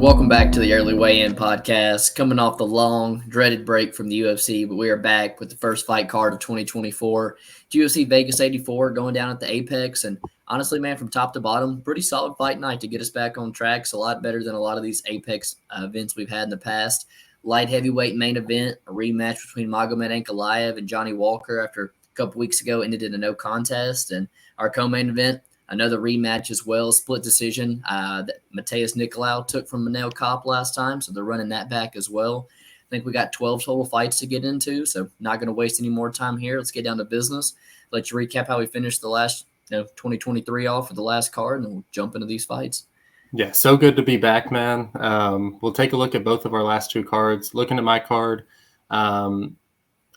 Welcome back to the Early Weigh-In podcast. Coming off the long, dreaded break from the UFC, but we are back with the first fight card of 2024. UFC Vegas 84 going down at the Apex, and honestly, man, from top to bottom, pretty solid fight night to get us back on track. It's a lot better than a lot of these Apex events we've had in the past. Light heavyweight main event, a rematch between Magomed Ankalaev and Johnny Walker after a couple weeks ago ended in a no contest, and our co-main event, another rematch as well, split decision that Matheus Nicolau took from Manel Kape last time, so they're running that back as well. I think we got 12 total fights to get into, so not going to waste any more time here. Let's get down to business. Let you recap how we finished the last 2023 off for the last card, and then we'll jump into these fights. Yeah, so good to be back, man. We'll take a look at both of our last two cards. Looking at my card,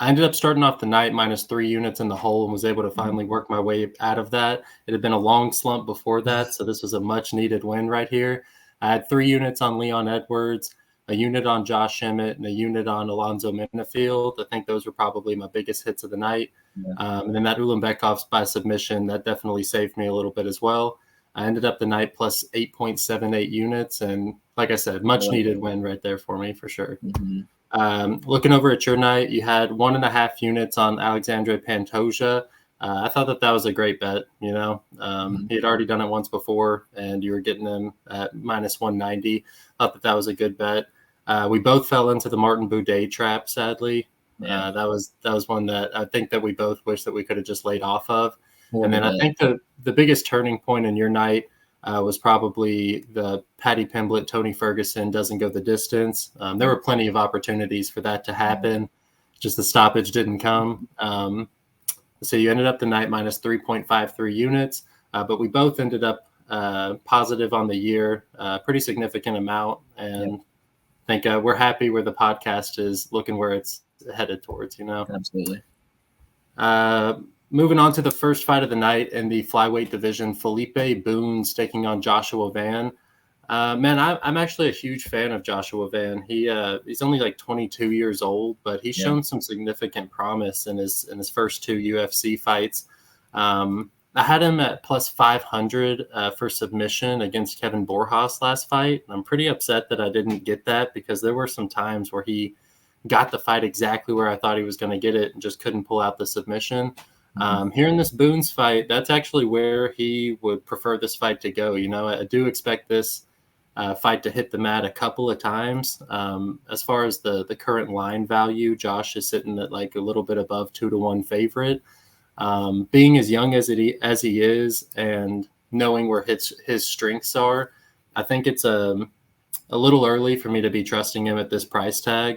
I ended up starting off the night minus 3 units in the hole and was able to finally work my way out of that. It had been a long slump before that, so this was a much-needed win right here. I had 3 units on Leon Edwards, a unit on Josh Emmett, and a unit on Alonzo Minifield. I think those were probably my biggest hits of the night. And then that Ulanbekov's by submission, that definitely saved me a little bit as well. I ended up the night plus 8.78 units, and like I said, much-needed win right there for me for sure. Looking over at your night, you had 1.5 units on Alexandre Pantoja. I thought that was a great bet. He had already done it once before, and you were getting him at minus 190. Thought that was a good bet. We both fell into the Martin Boudet trap, sadly. That was one that I think that we both wish that we could have just laid off of. I think the biggest turning point in your night was probably the Paddy Pimblett, Tony Ferguson doesn't go the distance. There were plenty of opportunities for that to happen. Just the stoppage didn't come. So you ended up the night minus 3.53 units, but we both ended up positive on the year, pretty significant amount. And I think we're happy where the podcast is looking where it's headed towards, Absolutely. Moving on to the first fight of the night in the flyweight division, Felipe Brunes taking on Joshua Van. Man, I'm actually a huge fan of Joshua Van. He's only like 22 years old, but he's shown some significant promise in his first 2 UFC fights. I had him at plus 500 for submission against Kevin Borjas last fight. I'm pretty upset that I didn't get that because there were some times where he got the fight exactly where I thought he was going to get it and just couldn't pull out the submission. Here in this Brunes fight, that's actually where he would prefer this fight to go. I do expect this fight to hit the mat a couple of times. As far as the current line value, Josh is sitting at like a little bit above 2-1 favorite. Being as young as he is and knowing where his strengths are, I think it's a little early for me to be trusting him at this price tag.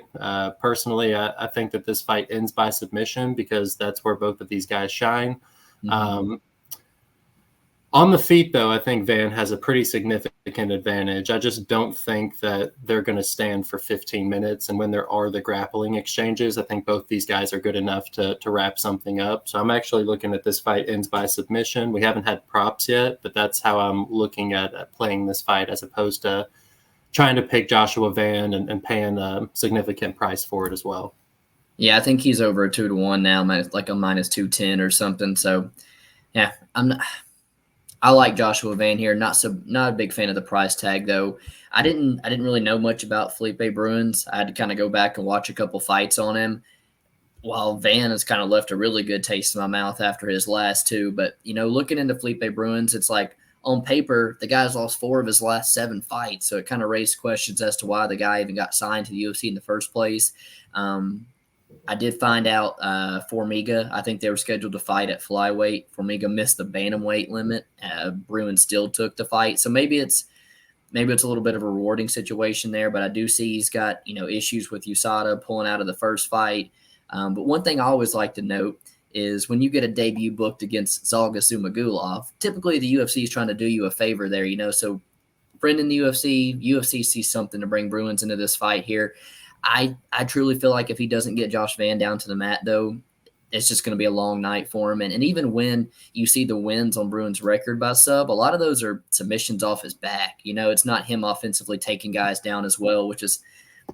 Personally, I think that this fight ends by submission because that's where both of these guys shine. On the feet, though, I think Van has a pretty significant advantage. I just don't think that they're going to stand for 15 minutes. And when there are the grappling exchanges, I think both these guys are good enough to wrap something up. So I'm actually looking at this fight ends by submission. We haven't had props yet, but that's how I'm looking at playing this fight as opposed to trying to pick Joshua Van and paying a significant price for it as well. Yeah, I think he's over a 2-1 now, like a minus 210 or something. So, yeah, I like Joshua Van here. Not a big fan of the price tag though. I didn't really know much about Felipe Brunes. I had to kind of go back and watch a couple fights on him. While Van has kind of left a really good taste in my mouth after his last 2. But looking into Felipe Brunes, it's like, on paper, the guy's lost 4 of his last 7 fights, so it kind of raised questions as to why the guy even got signed to the UFC in the first place. I did find out Formiga, I think they were scheduled to fight at flyweight. Formiga missed the bantamweight limit. Bruin still took the fight, so maybe it's a little bit of a rewarding situation there. But I do see he's got issues with USADA pulling out of the first fight. But one thing I always like to note is when you get a debut booked against Zalga Sumagulov, typically the UFC is trying to do you a favor there, So friend in the UFC sees something to bring Bruins into this fight here. I truly feel like if he doesn't get Josh Van down to the mat, though, it's just going to be a long night for him. And even when you see the wins on Bruins' record by sub, a lot of those are submissions off his back. It's not him offensively taking guys down as well, which is,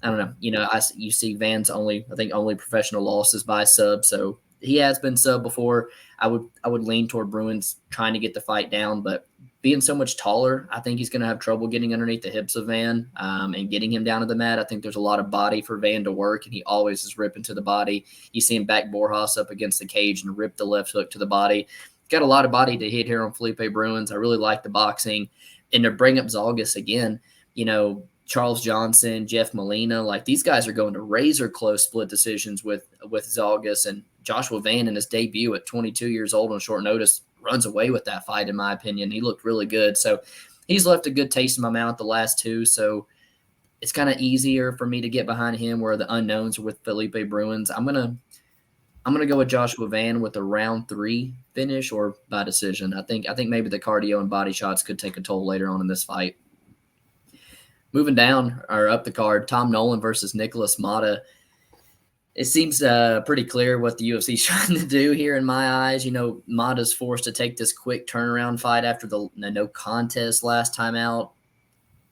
I don't know. You see Van's only professional losses by sub, so he has been sub before. I would lean toward Bruins trying to get the fight down, but being so much taller, I think he's going to have trouble getting underneath the hips of Van and getting him down to the mat. I think there's a lot of body for Van to work, and he always is ripping to the body. You see him back Borjas up against the cage and rip the left hook to the body. Got a lot of body to hit here on Felipe Bruins. I really like the boxing. And to bring up Zalgas again, Charles Johnson, Jeff Molina, like these guys are going to razor close split decisions with Zalgas, and Joshua Van in his debut at 22 years old on short notice runs away with that fight, in my opinion. He looked really good. So he's left a good taste in my mouth the last two. So it's kind of easier for me to get behind him where the unknowns are with Felipe Bruins. I'm gonna go with Joshua Van with a round 3 finish or by decision. I think maybe the cardio and body shots could take a toll later on in this fight. Moving down or up the card, Tom Nolan versus Nikolas Motta. It seems pretty clear what the UFC is trying to do here in my eyes. Motta's forced to take this quick turnaround fight after the no contest last time out.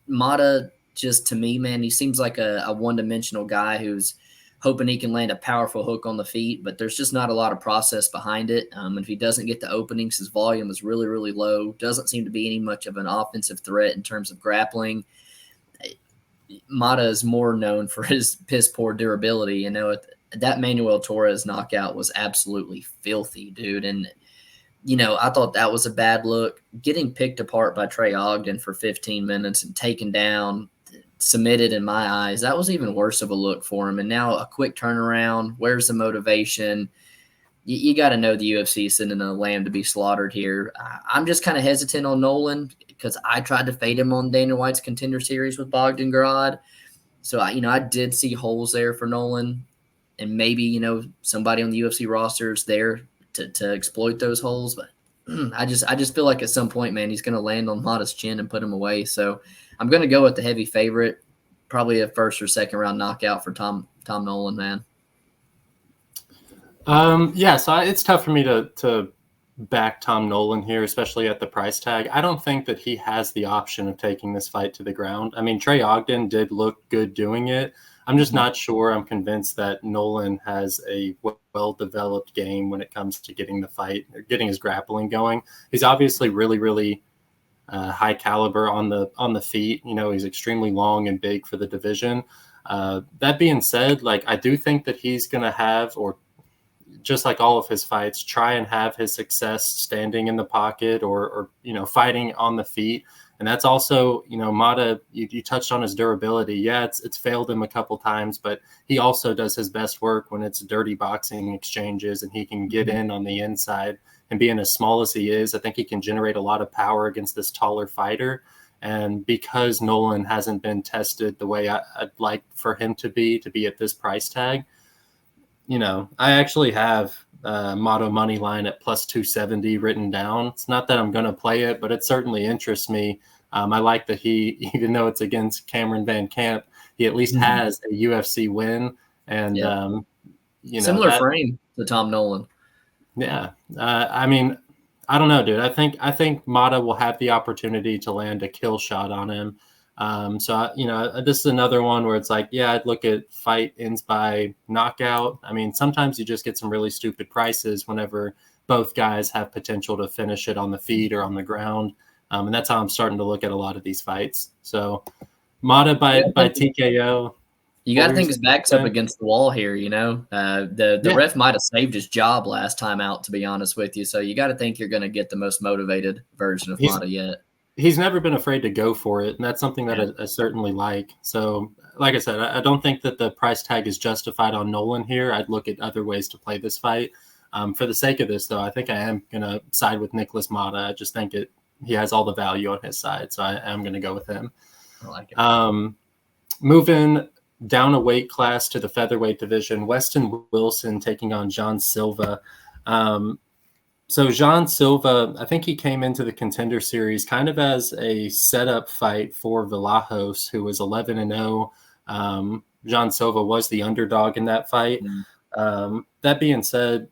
Motta, just to me, man, he seems like a one-dimensional guy who's hoping he can land a powerful hook on the feet, but there's just not a lot of process behind it. And if he doesn't get the openings, his volume is really, really low. Doesn't seem to be any much of an offensive threat in terms of grappling. Motta is more known for his piss-poor durability. That Manuel Torres knockout was absolutely filthy, dude. And, I thought that was a bad look. Getting picked apart by Trey Ogden for 15 minutes and taken down, submitted in my eyes, that was even worse of a look for him. And now a quick turnaround. Where's the motivation? You got to know the UFC is sending a lamb to be slaughtered here. I'm just kind of hesitant on Nolan because I tried to fade him on Dana White's Contender Series with Bogdangrad. So, I did see holes there for Nolan. And maybe, somebody on the UFC roster is there to exploit those holes. But I just feel like at some point, man, he's going to land on Motta's chin and put him away. So I'm going to go with the heavy favorite, probably a first or second round knockout for Tom Nolan, man. So it's tough for me to back Tom Nolan here, especially at the price tag. I don't think that he has the option of taking this fight to the ground. I mean, Trey Ogden did look good doing it. I'm just not sure. I'm convinced that Nolan has a well-developed game when it comes to getting the fight, or getting his grappling going. He's obviously really, really high caliber on the feet. He's extremely long and big for the division. That being said, I do think that he's going to have, or just like all of his fights, try and have his success standing in the pocket or fighting on the feet. And that's also, Motta, you touched on his durability. Yeah, it's failed him a couple times, but he also does his best work when it's dirty boxing exchanges and he can get in on the inside. And being as small as he is, I think he can generate a lot of power against this taller fighter. And because Nolan hasn't been tested the way I'd like for him to be at this price tag, I actually have Motta money line at plus 270 written down. It's not that I'm going to play it, but it certainly interests me. I like that he, even though it's against Cameron Van Camp, he at least has a UFC win. And, similar frame to Tom Nolan. Yeah. I don't know, dude. I think Motta will have the opportunity to land a kill shot on him. This is another one where it's like, yeah, I'd look at fight ends by knockout. I mean, sometimes you just get some really stupid prices whenever both guys have potential to finish it on the feet or on the ground. And that's how I'm starting to look at a lot of these fights. So Motta by TKO. You got to think his back's up against the wall here, The ref might have saved his job last time out, to be honest with you. So you got to think you're going to get the most motivated version of Motta yet. He's never been afraid to go for it, and that's something that I certainly like. So, like I said, I don't think that the price tag is justified on Nolan here. I'd look at other ways to play this fight. For the sake of this, though, I think I am going to side with Nikolas Motta. I just think he has all the value on his side, so I am going to go with him. I like it. Moving down a weight class to the featherweight division, Westin Wilson taking on Jean Silva. So Jean Silva, I think he came into the Contender Series kind of as a setup fight for Vlahos, who was 11-0. Jean Silva was the underdog in that fight. That being said,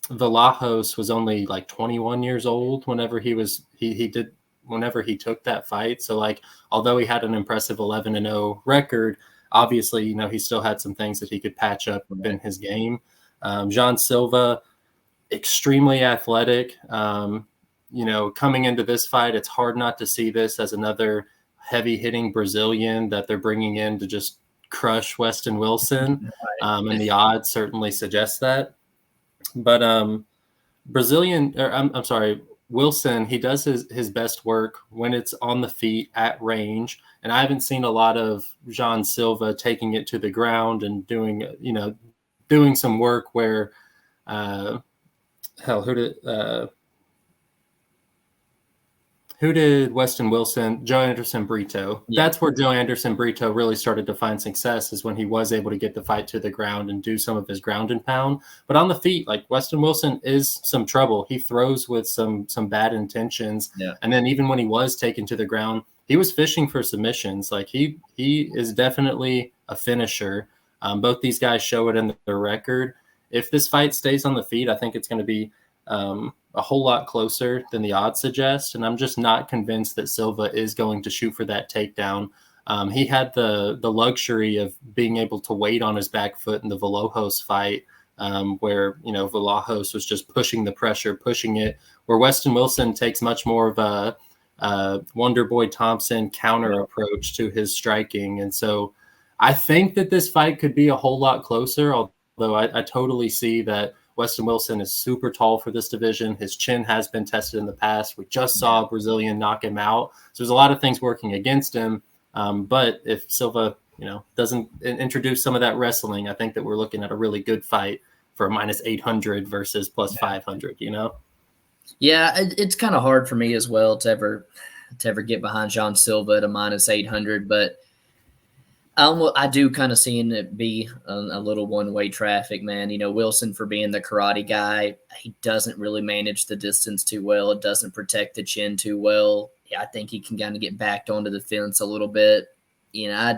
Vlahos was only like 21 years old whenever he took that fight. So although he had an impressive 11-0 record, obviously, he still had some things that he could patch up in his game. Jean Silva, extremely athletic. Coming into this fight, it's hard not to see this as another heavy-hitting Brazilian that they're bringing in to just crush Westin Wilson, and the odds certainly suggest that. But Wilson, he does his best work when it's on the feet at range, and I haven't seen a lot of Jean Silva taking it to the ground and doing some work where who did Westin Wilson? Joe Anderson Brito. Yeah. That's where Joe Anderson Brito really started to find success, is when he was able to get the fight to the ground and do some of his ground and pound. But on the feet, like, Westin Wilson is some trouble. He throws with some bad intentions. Yeah. And then even when he was taken to the ground, he was fishing for submissions. Like, he is definitely a finisher. Both these guys show it in their record. If this fight stays on the feet, I think it's going to be a whole lot closer than the odds suggest, and I'm just not convinced that Silva is going to shoot for that takedown. He had the luxury of being able to wait on his back foot in the Vlahos fight, where Vlahos was just pushing the pressure, pushing it, where Westin Wilson takes much more of a Wonder Boy Thompson counter approach to his striking. And so I think that this fight could be a whole lot closer, although I totally see that Westin Wilson is super tall for this division. His chin has been tested in the past. We just saw a Brazilian knock him out. So there's a lot of things working against him. But if Silva, doesn't introduce some of that wrestling, I think that we're looking at a really good fight for a minus 800 versus plus 500, Yeah, it's kind of hard for me as well to ever get behind Jean Silva at a minus 800, but I do kind of seeing it be a little one-way traffic, man. Wilson, for being the karate guy, he doesn't really manage the distance too well. It doesn't protect the chin too well. Yeah, I think he can kind of get backed onto the fence a little bit. I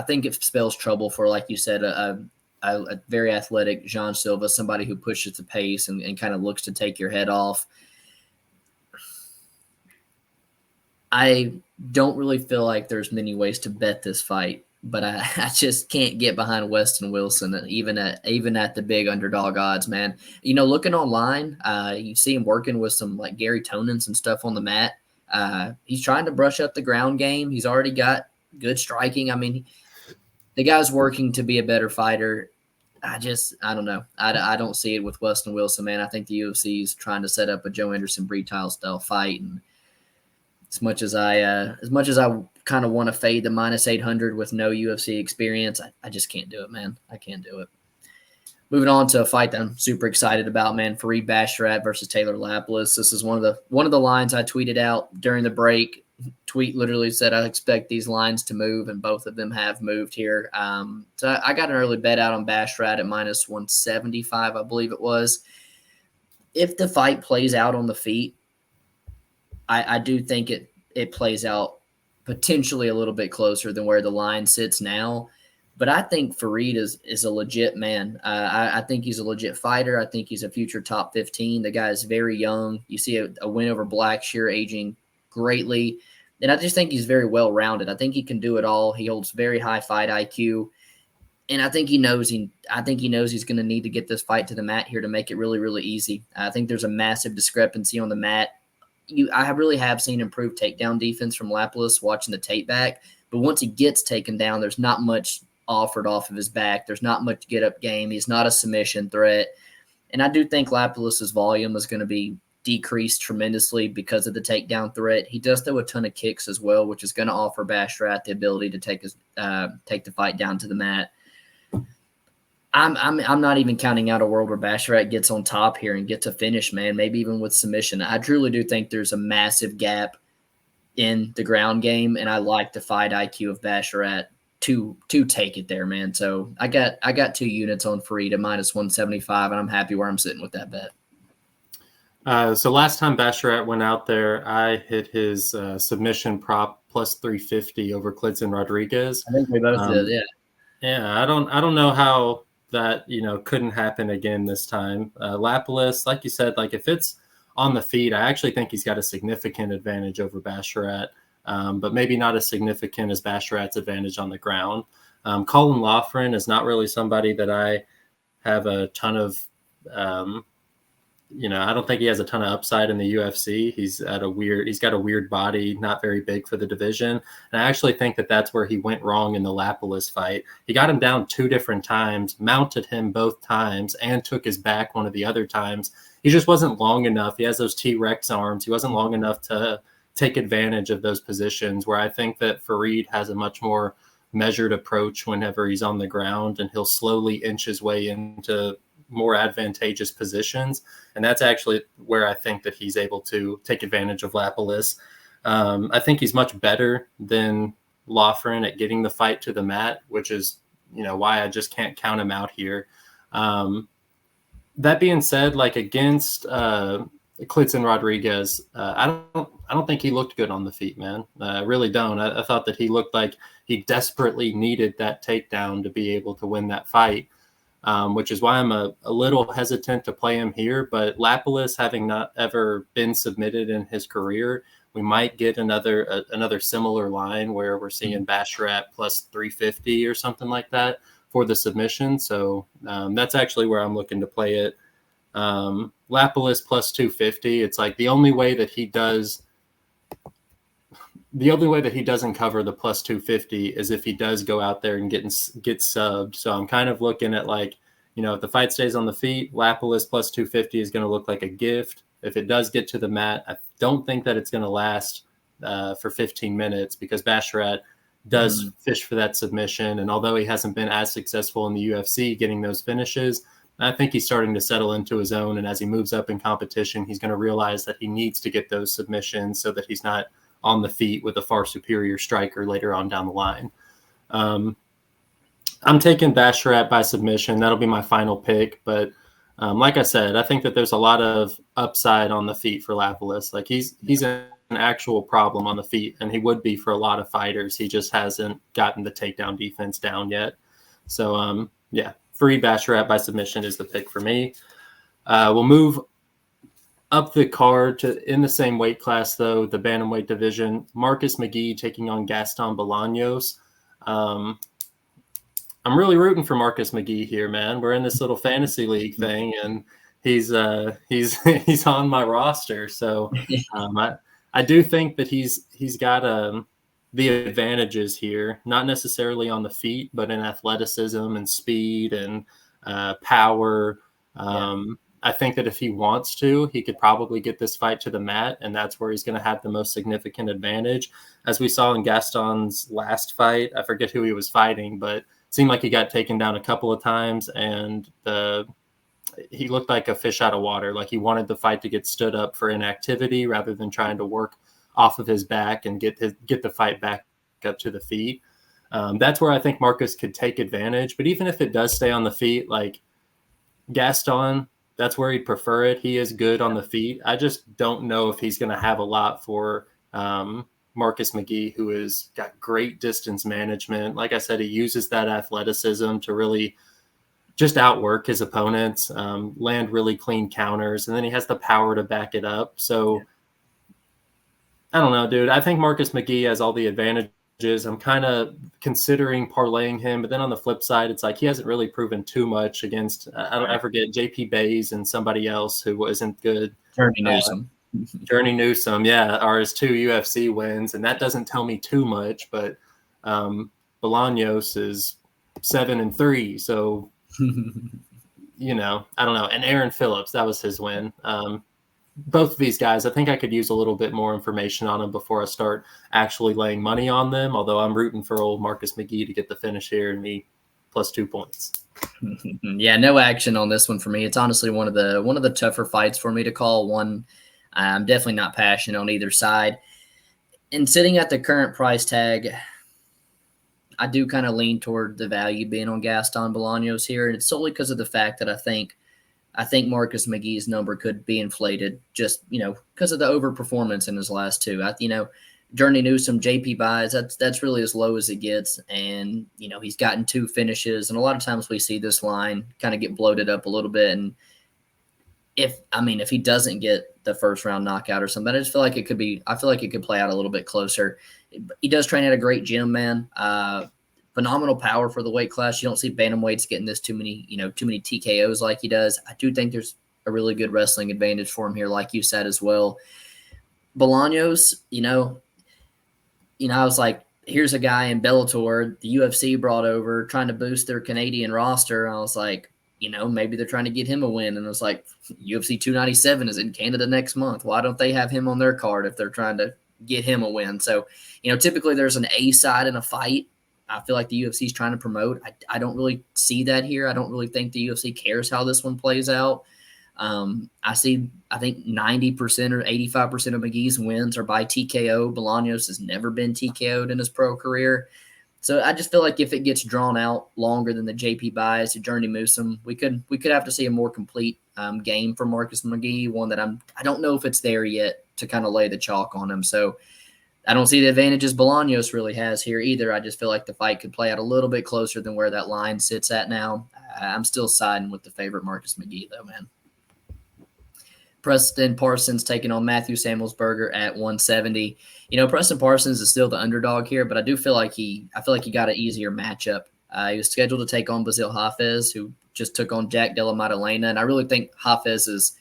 think it spells trouble for, like you said, a very athletic Jean Silva, somebody who pushes the pace and kind of looks to take your head off. I don't really feel like there's many ways to bet this fight, but I just can't get behind Westin Wilson, even at the big underdog odds, man. Looking online, you see him working with some like Gary Tonins and stuff on the mat. He's trying to brush up the ground game. He's already got good striking. I mean, the guy's working to be a better fighter. I don't know. I don't see it with Westin Wilson, man. I think the UFC is trying to set up a Joe Anderson Brito style fight, and as much as I kind of want to fade the minus 800 with no UFC experience, I just can't do it, man. I can't do it. Moving on to a fight that I'm super excited about, man. Farid Basharat versus Taylor Lapilus. This is one of the lines I tweeted out during the break. Tweet literally said I expect these lines to move, and both of them have moved here. So I got an early bet out on Basharat at minus 175, I believe it was. If the fight plays out on the feet, I do think it plays out potentially a little bit closer than where the line sits now. But I think Farid is a legit man. I think he's a legit fighter. I think he's a future top 15. The guy is very young. You see a win over Blackshear, aging greatly. And I just think he's very well-rounded. I think he can do it all. He holds very high fight IQ. And I think he knows he's going to need to get this fight to the mat here to make it really, really easy. I think there's a massive discrepancy on the mat. I really have seen improved takedown defense from Lapilus watching the tape back. But once he gets taken down, there's not much offered off of his back. There's not much get-up game. He's not a submission threat. And I do think Lapilus's volume is going to be decreased tremendously because of the takedown threat. He does throw a ton of kicks as well, which is going to offer Basharat the ability to take the fight down to the mat. I'm not even counting out a world where Basharat gets on top here and gets a finish, man, maybe even with submission. I truly do think there's a massive gap in the ground game, and I like the fight IQ of Basharat to take it there, man. So I got 2 units on Farid at minus 175, and I'm happy where I'm sitting with that bet. So last time Basharat went out there, I hit his submission prop plus 350 over Clidson Rodriguez. I think we both did, yeah. Yeah, I don't know how that couldn't happen again this time. Lapilus, like you said, like if it's on the feet, I actually think he's got a significant advantage over Basharat, but maybe not as significant as Basharat's advantage on the ground. Colin Loughran is not really somebody that I have a ton of, I don't think he has a ton of upside in the UFC. He's got a weird body, not very big for the division. And I actually think that that's where he went wrong in the Lapilus fight. He got him down 2 different times, mounted him both times, and took his back one of the other times. He just wasn't long enough. He has those T-Rex arms. He wasn't long enough to take advantage of those positions, where I think that Farid has a much more measured approach whenever he's on the ground, and he'll slowly inch his way into more advantageous positions. And that's actually where I think that he's able to take advantage of Lapilus. I think he's much better than Loughran at getting the fight to the mat, which is, why I just can't count him out here. That being said, like against Klitzen Rodriguez, I don't think he looked good on the feet, man. I really don't. I thought that he looked like he desperately needed that takedown to be able to win that fight. Which is why I'm a little hesitant to play him here. But Lapilus, having not ever been submitted in his career, we might get another similar line where we're seeing Basharat plus 350 or something like that for the submission. So that's actually where I'm looking to play it. Lapilus plus 250. It's like the only way that he doesn't cover the plus 250 is if he does go out there and get subbed. So I'm kind of looking at like, if the fight stays on the feet, Lapilus plus 250 is going to look like a gift. If it does get to the mat, I don't think that it's going to last for 15 minutes, because Basharat does fish for that submission. And although he hasn't been as successful in the UFC getting those finishes, I think he's starting to settle into his own. And as he moves up in competition, he's going to realize that he needs to get those submissions so that he's not on the feet with a far superior striker later on down the line. I'm taking Basharat by submission. That'll be my final pick. But like I said, I think that there's a lot of upside on the feet for Lapilus. Like he's an actual problem on the feet, and he would be for a lot of fighters. He just hasn't gotten the takedown defense down yet. So Farid Basharat by submission is the pick for me. We'll move up the card to in the same weight class, though, the bantamweight division. Marcus McGhee taking on Gaston Balanos. I'm really rooting for Marcus McGhee here, man. We're in this little fantasy league thing, and he's on my roster. So I do think that he's got the advantages here, not necessarily on the feet, but in athleticism and speed and power. I think that if he wants to, he could probably get this fight to the mat, and that's where he's going to have the most significant advantage. As we saw in Gaston's last fight, I forget who he was fighting, but it seemed like he got taken down a couple of times, and he looked like a fish out of water. Like he wanted the fight to get stood up for inactivity rather than trying to work off of his back and get the fight back up to the feet. That's where I think Marcus could take advantage. But even if it does stay on the feet, like Gaston, that's where he'd prefer it. He is good on the feet. I just don't know if he's going to have a lot for Marcus McGhee, who has got great distance management. Like I said, he uses that athleticism to really just outwork his opponents, land really clean counters, and then he has the power to back it up. So I don't know, dude. I think Marcus McGhee has all the advantages. I'm kind of considering parlaying him, but then on the flip side, it's like he hasn't really proven too much against, I forget, JP Bays and somebody else who wasn't good. Journey Newsome, are his 2 UFC wins, and that doesn't tell me too much, but Balanos is 7-3, so I don't know. And Aaron Phillips, that was his win. Both of these guys, I think I could use a little bit more information on them before I start actually laying money on them, although I'm rooting for old Marcus McGhee to get the finish here and me plus 2 points. Yeah, no action on this one for me. It's honestly one of the tougher fights for me to call. One I'm definitely not passionate on either side. And sitting at the current price tag, I do kind of lean toward the value being on Gaston Balanos here, and it's solely because of the fact that I think Marcus McGhee's number could be inflated just, because of the overperformance in his last 2. Journey Newsome, JP Buys, that's really as low as it gets. And, he's gotten 2 finishes. And a lot of times we see this line kind of get bloated up a little bit. And if he doesn't get the first round knockout or something, I feel like it could play out a little bit closer. He does train at a great gym, man. phenomenal power for the weight class. You don't see bantamweights getting too many TKOs like he does. I do think there's a really good wrestling advantage for him here, like you said as well. Balanos, I was like, here's a guy in Bellator the UFC brought over trying to boost their Canadian roster. I was like, maybe they're trying to get him a win. And it was like, UFC 297 is in Canada next month. Why don't they have him on their card if they're trying to get him a win? So, typically there's an A side in a fight. I feel like the UFC is trying to promote. I don't really see that here. I don't really think the UFC cares how this one plays out. I think 90% or 85% of McGhee's wins are by TKO. Balanos has never been TKO'd in his pro career. So I just feel like if it gets drawn out longer than the JP buys to Journey Moosom, we could have to see a more complete game for Marcus McGhee, one that I don't know if it's there yet to kind of lay the chalk on him. So I don't see the advantages Balanos really has here either. I just feel like the fight could play out a little bit closer than where that line sits at now. I'm still siding with the favorite Marcus McGhee though, man. Preston Parsons taking on Matheus Semelsberger at 170. Preston Parsons is still the underdog here, but I feel like he got an easier matchup. He was scheduled to take on Basil Hawes, who just took on Jack Della Maddalena, and I really think Hawes's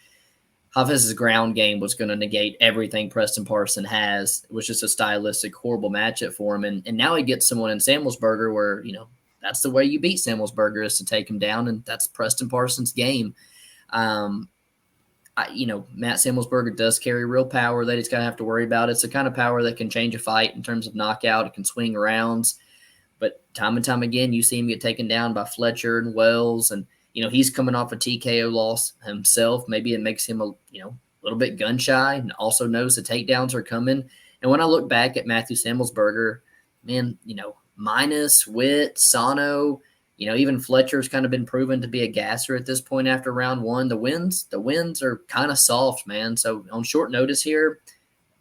ground game was going to negate everything Preston Parsons has. It was just a stylistic, horrible matchup for him, and now he gets someone in Semelsberger where that's the way you beat Semelsberger is to take him down, and that's Preston Parsons' game. Matt Semelsberger does carry real power that he's going to have to worry about. It's the kind of power that can change a fight in terms of knockout. It can swing rounds. But time and time again, you see him get taken down by Fletcher and Wells. And, he's coming off a TKO loss himself. Maybe it makes him a little bit gun shy and also knows the takedowns are coming. And when I look back at Matheus Semelsberger, man, minus Witt, Sano, even Fletcher's kind of been proven to be a gasser at this point after round one. The wins are kind of soft, man. So on short notice here,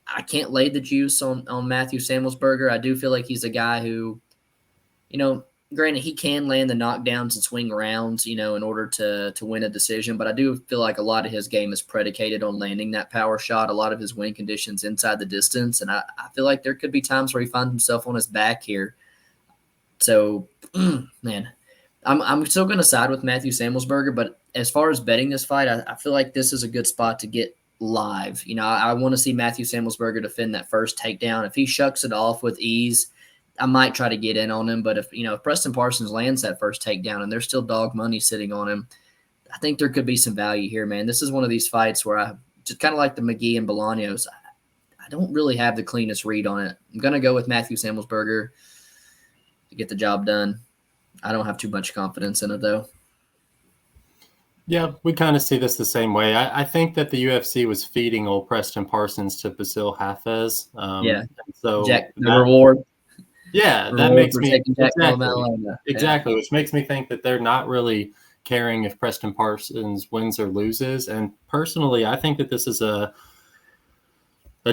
I can't lay the juice on Matheus Semelsberger. I do feel like he's a guy who, granted he can land the knockdowns and swing rounds, in order to win a decision. But I do feel like a lot of his game is predicated on landing that power shot. A lot of his win conditions inside the distance. And I feel like there could be times where he finds himself on his back here. So, man, I'm still going to side with Matheus Semelsberger, but as far as betting this fight, I feel like this is a good spot to get live. I want to see Matheus Semelsberger defend that first takedown. If he shucks it off with ease, I might try to get in on him. But if Preston Parsons lands that first takedown and there's still dog money sitting on him, I think there could be some value here, man. This is one of these fights where I just kind of like the McGhee and Balanos. I don't really have the cleanest read on it. I'm going to go with Matheus Semelsberger to get the job done. I don't have too much confidence in it, though. Yeah, we kind of see this the same way. I think that the UFC was feeding old Preston Parsons to Basil Hawes. So the reward. Yeah, that makes me exactly, which makes me think that they're not really caring if Preston Parsons wins or loses. And personally, I think that this is a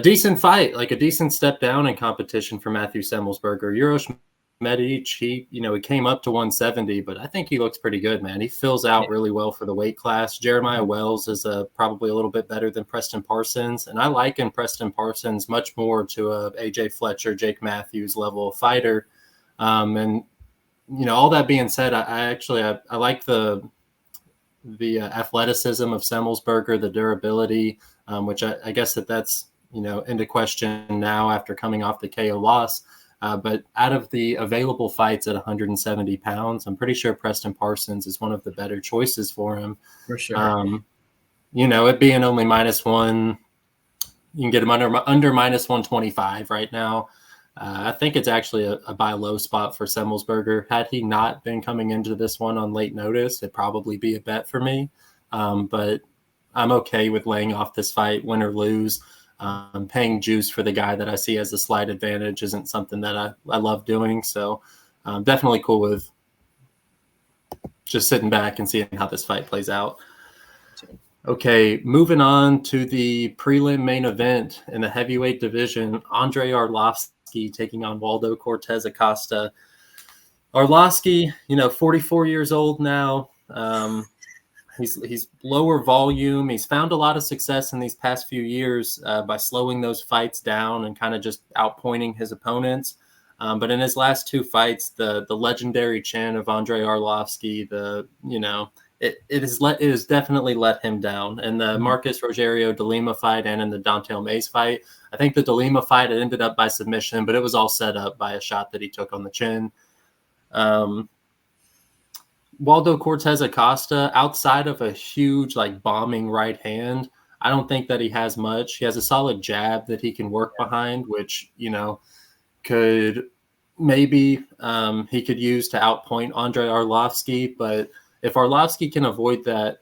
decent fight, like a decent step down in competition for Matheus Semelsberger. Uroš Medic, he came up to 170, but I think he looks pretty good, man. He fills out really well for the weight class. Jeremiah Wells is probably a little bit better than Preston Parsons, and I liken Preston Parsons much more to a AJ Fletcher, Jake Matthews level fighter. And all that being said, I like the athleticism of Semelsberger, the durability, which I guess that's into question now after coming off the KO loss. But out of the available fights at 170 pounds, I'm pretty sure Preston Parsons is one of the better choices for him. For sure. It being only -1, you can get him under -125 right now. I think it's actually a buy low spot for Semelsberger. Had he not been coming into this one on late notice, it'd probably be a bet for me. But I'm okay with laying off this fight, win or lose. Paying juice for the guy that I see as a slight advantage isn't something that I love doing. So I'm definitely cool with just sitting back and seeing how this fight plays out. Okay, moving on to the prelim main event in the heavyweight division, Andre Arlovski taking on Waldo Cortes-Acosta. Arlovski, 44 years old now. He's lower volume. He's found a lot of success in these past few years by slowing those fights down and kind of just outpointing his opponents. But in his last 2 fights, the legendary chin of Andrei Arlovski, it has definitely let him down. In the Marcus Rogerio De Lima fight and in the Dante Mays fight, I think the De Lima fight, it ended up by submission, but it was all set up by a shot that he took on the chin. Waldo Cortes-Acosta, outside of a huge bombing right hand, I don't think that he has much. He has a solid jab that he can work behind, which could maybe he could use to outpoint Andrei Arlovski. But if Arlovski can avoid that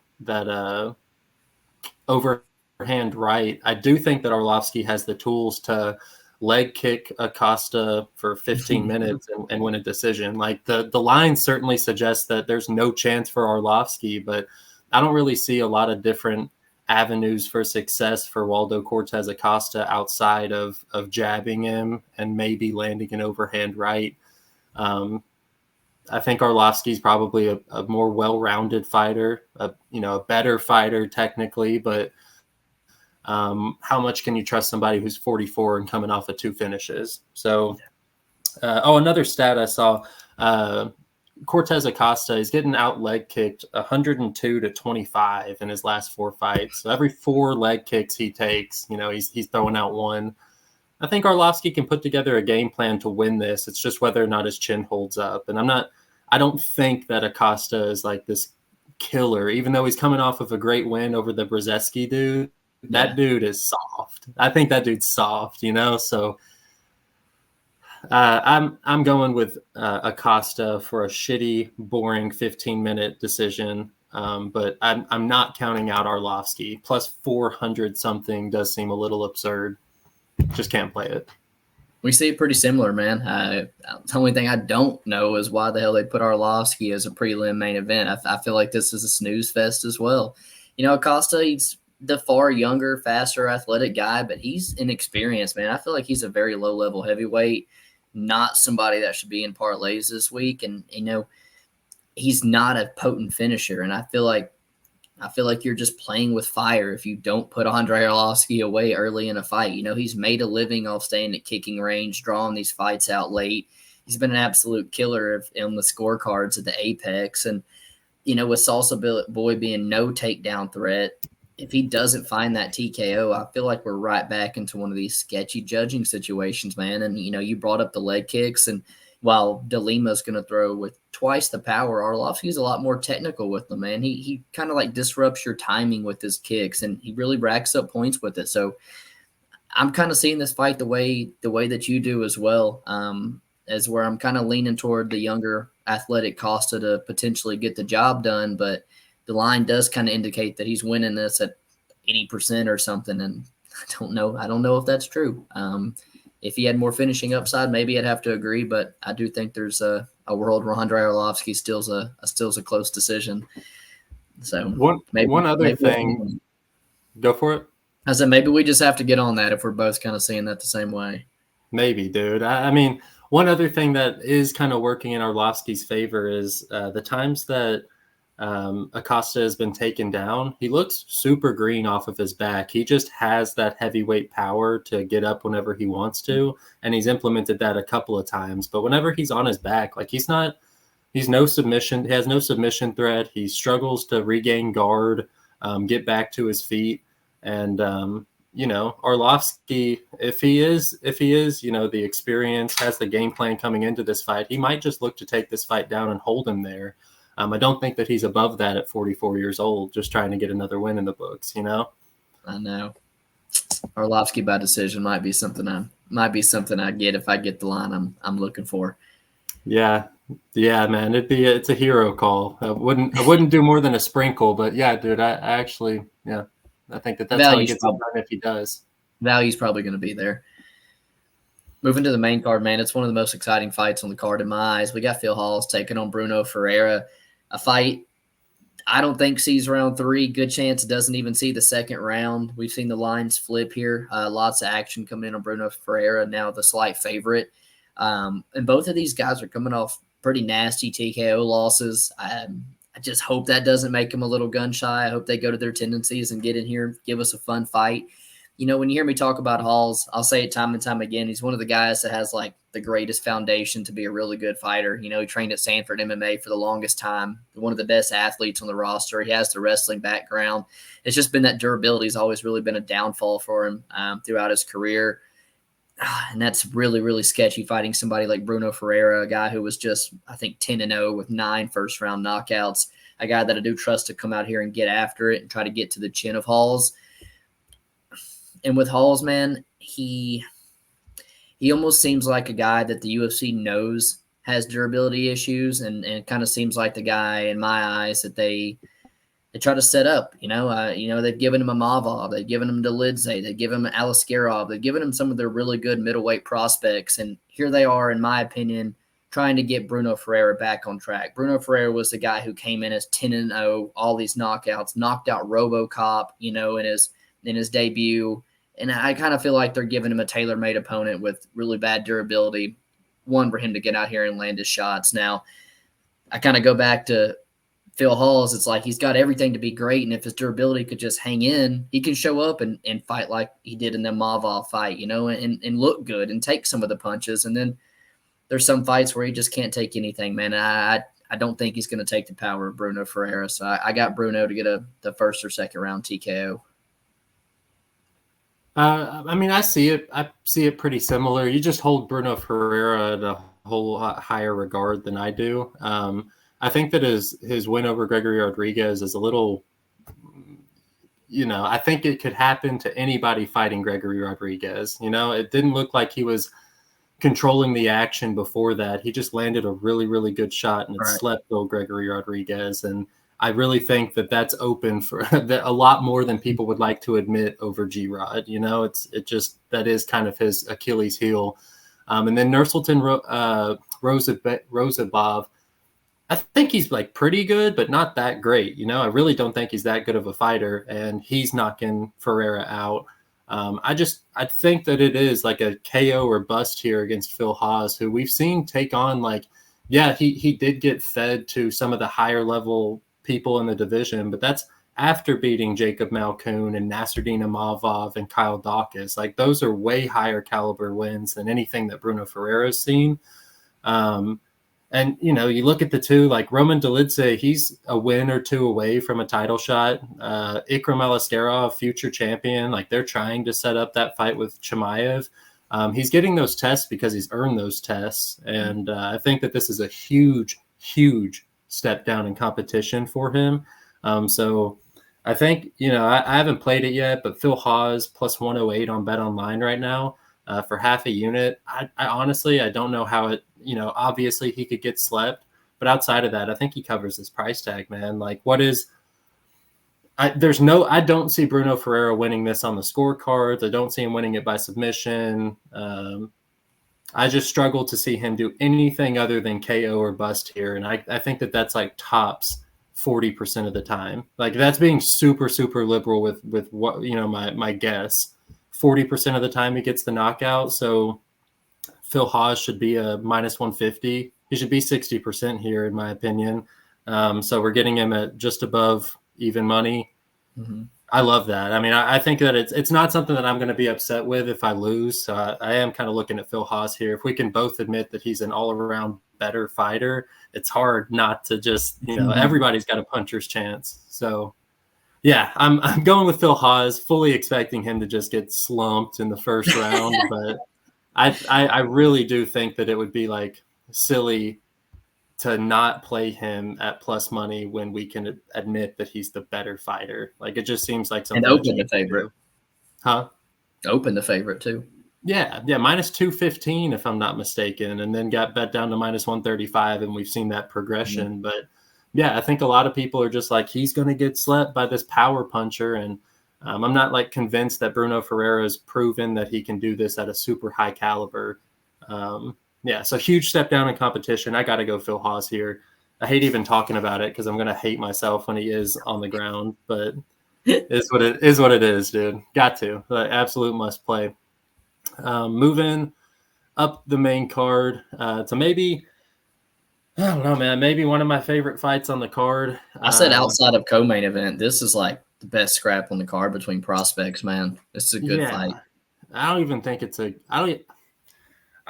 overhand right, I do think that Arlovski has the tools to leg kick Acosta for 15 minutes and win a decision. The line certainly suggests that there's no chance for Arlovski, but I don't really see a lot of different avenues for success for Waldo Cortes-Acosta outside of jabbing him and maybe landing an overhand right. I think Arlovski's probably a more well-rounded fighter, a better fighter technically, but how much can you trust somebody who's 44 and coming off of 2 finishes? So, another stat I saw, Cortes-Acosta is getting out leg kicked 102-25 in his last 4 fights. So every 4 leg kicks he takes, he's throwing out 1. I think Arlovski can put together a game plan to win this. It's just whether or not his chin holds up. And I don't think that Acosta is this killer, even though he's coming off of a great win over the Brzezinski dude. That dude is soft. I think that dude's soft, so I'm going with Acosta for a shitty, boring 15-minute decision. But I'm not counting out Arlovski. Plus 400 something does seem a little absurd. Just can't play it. We see it pretty similar, man. The only thing I don't know is why the hell they put Arlovski as a prelim main event. I feel like this is a snooze fest as well. Acosta, he's the far younger, faster, athletic guy, but he's inexperienced, man. I feel like he's a very low-level heavyweight, not somebody that should be in parlays this week. And, he's not a potent finisher. And I feel like you're just playing with fire if you don't put Andrei Arlovski away early in a fight. He's made a living off staying at kicking range, drawing these fights out late. He's been an absolute killer on the scorecards at the Apex. And, with Salsa Boy being no takedown threat, if he doesn't find that TKO, I feel like we're right back into one of these sketchy judging situations, man. And, you brought up the leg kicks, and while De Lima's going to throw with twice the power, Arlovski's a lot more technical with them, man. He kind of disrupts your timing with his kicks, and he really racks up points with it. So I'm kind of seeing this fight the way that you do as well, as where I'm kind of leaning toward the younger athletic Costa to potentially get the job done, but the line does kind of indicate that he's winning this at 80% or something, and I don't know if that's true. If he had more finishing upside, maybe I'd have to agree, but I do think there's a world where Andrei Arlovski stills a close decision. So one other thing, go for it. I said maybe we just have to get on that if we're both kind of seeing that the same way. Maybe, dude. I mean, one other thing that is kind of working in Arlovski's favor is the times that Acosta has been taken down, he looks super green off of his back. He just has that heavyweight power to get up whenever he wants to, and he's implemented that a couple of times. But whenever he's on his back, he has no submission threat. He struggles to regain guard, get back to his feet. And Arlovski, if he is, the experience, has the game plan coming into this fight, he might just look to take this fight down and hold him there. I don't think that he's above that at 44 years old, just trying to get another win in the books, I know. Arlovski by decision might be something I get if I get the line I'm looking for. Yeah, man. It's a hero call. I wouldn't do more than a sprinkle, but yeah, dude, I actually, yeah, I think that's how he gets it done if he does. Value's probably going to be there. Moving to the main card, man, it's one of the most exciting fights on the card in my eyes. We got Phil Hawes taking on Bruno Ferriera. A fight I don't think sees round 3. Good chance it doesn't even see the second round. We've seen the lines flip here. Lots of action coming in on Bruno Ferriera, now the slight favorite. And both of these guys are coming off pretty nasty TKO losses. I just hope that doesn't make them a little gun shy. I hope they go to their tendencies and get in here and give us a fun fight. When you hear me talk about Hawes, I'll say it time and time again. He's one of the guys that has the greatest foundation to be a really good fighter. You know, he trained at Sanford MMA for the longest time, one of the best athletes on the roster. He has the wrestling background. It's just been that durability has always really been a downfall for him throughout his career. And that's really, really sketchy fighting somebody like Bruno Ferriera, a guy who was just, I think, 10-0 with 9 first-round knockouts, a guy that I do trust to come out here and get after it and try to get to the chin of Hawes. And with Hawes, man, he almost seems like a guy that the UFC knows has durability issues, and kind of seems like the guy, in my eyes, that they try to set up. They've given him a Mavov, they've given him Dolidze, they've given him Alaskarov, they've given him some of their really good middleweight prospects, and here they are, in my opinion, trying to get Bruno Ferriera back on track. Bruno Ferriera was the guy who came in as 10-0, all these knockouts, knocked out RoboCop, in his debut. And I kind of feel like they're giving him a tailor-made opponent with really bad durability, one for him to get out here and land his shots. Now, I kind of go back to Phil Hawes. It's like he's got everything to be great, and if his durability could just hang in, he can show up and fight like he did in the Mavov fight, and look good and take some of the punches. And then there's some fights where he just can't take anything, man. I don't think he's going to take the power of Bruno Ferriera, so I got Bruno to get the first or second round TKO. I see it. I see it pretty similar. You just hold Bruno Ferriera at a whole lot higher regard than I do. I think that his win over Gregory Rodriguez is a little, I think it could happen to anybody fighting Gregory Rodriguez. It didn't look like he was controlling the action before that. He just landed a really, really good shot and it slept old Gregory Rodriguez. And I really think that that's open for a lot more than people would like to admit over G-Rod. That is kind of his Achilles heel. And then Nursultan Rozabov, I think he's like pretty good, but not that great. I really don't think he's that good of a fighter, and he's knocking Ferriera out. I think that it is like a KO or bust here against Phil Hawes, who we've seen take on he did get fed to some of the higher level people in the division, but that's after beating Jacob Malkoun and Nasruddin Imavov and Kyle Dawkins. Like, those are way higher caliber wins than anything that Bruno Ferreira's seen. And, you look at the two, like Roman Dolidze, he's a win or two away from a title shot. Ikram Alaskarov, future champion, like they're trying to set up that fight with Chimaev. He's getting those tests because he's earned those tests. And I think that this is a huge, huge step down in competition for him. So I think, I haven't played it yet, but Phil Hawes plus 108 on Bet Online right now for half a unit. I honestly, I don't know how it, obviously he could get slept, but outside of that, I think he covers his price tag, man. Like, I don't see Bruno Ferriera winning this on the scorecards. I don't see him winning it by submission. I just struggle to see him do anything other than KO or bust here. And I think that that's like tops 40% of the time. Like, that's being super, super liberal with what, my guess. 40% of the time he gets the knockout. So Phil Hawes should be a minus 150. He should be 60% here, in my opinion. So we're getting him at just above even money. Mm-hmm. I love that. I mean, I think that it's not something that I'm going to be upset with if I lose. So I am kind of looking at Phil Hawes here. If we can both admit that he's an all-around better fighter, it's hard not to just, everybody's got a puncher's chance. So, yeah, I'm going with Phil Hawes, fully expecting him to just get slumped in the first round. But I really do think that it would be like silly to not play him at plus money when we can admit that he's the better fighter. Like, it just seems like something. And open the favorite. Huh? Open the favorite too. Yeah. Minus 215, if I'm not mistaken, and then got bet down to minus 135, and we've seen that progression. Mm-hmm. But yeah, I think a lot of people are just like, he's going to get slept by this power puncher. And I'm not like convinced that Bruno Ferriera has proven that he can do this at a super high caliber. Yeah, so huge step down in competition. I got to go Phil Hawes here. I hate even talking about it because I'm going to hate myself when he is on the ground, but it's what it is, dude. Got to. Absolute must play. Moving up the main card to maybe, I don't know, man, maybe one of my favorite fights on the card. I said outside of co-main event, this is like the best scrap on the card between prospects, man. This is a good fight. I don't even think it's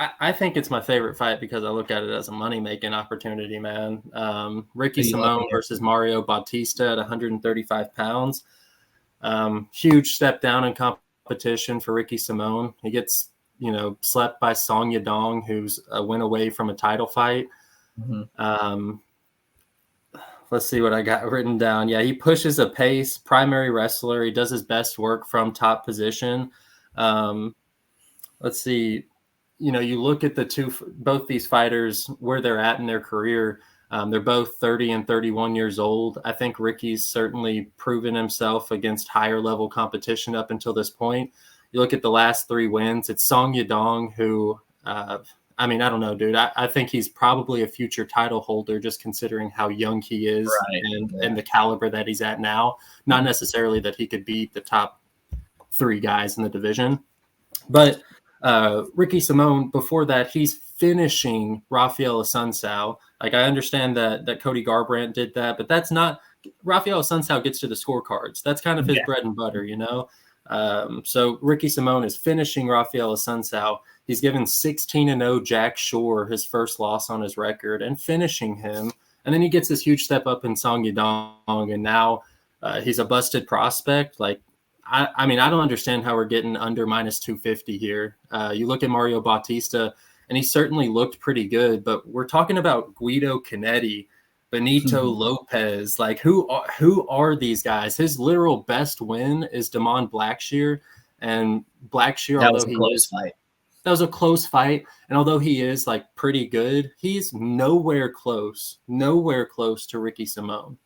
I think it's my favorite fight because I look at it as a money-making opportunity, man. Ricky You love Simón it. versus Mario Bautista at 135 pounds. Huge step down in competition for Ricky Simón. He gets, slept by Song Yadong, who's a win away from a title fight. Mm-hmm. Let's see what I got written down. Yeah, he pushes a pace, primary wrestler. He does his best work from top position. Let's see. You look at both these fighters, where they're at in their career. They're both 30 and 31 years old. I think Ricky's certainly proven himself against higher level competition up until this point. You look at the last 3 wins, it's Song Yadong, who, I don't know, dude. I think he's probably a future title holder just considering how young he is and the caliber that he's at now. Not necessarily that he could beat the top 3 guys in the division. But Ricky Simón, before that, he's finishing Rafael Assunção. Like, I understand that Cody Garbrandt did that, but that's not – Rafael Assunção gets to the scorecards. That's kind of his bread and butter, So Ricky Simón is finishing Rafael Assunção. He's given 16-0 Jack Shore, his first loss on his record, and finishing him. And then he gets this huge step up in Song Yadong, and now he's a busted prospect. Like, I don't understand how we're getting under minus 250 here. You look at Mario Bautista, and he certainly looked pretty good, but we're talking about Guido Canetti, Benito Lopez. Like, who are these guys? His literal best win is Damon Blackshear, and Blackshear, That was a close fight. That was a close fight, and although he is like pretty good, he's nowhere close to Ricky Simón.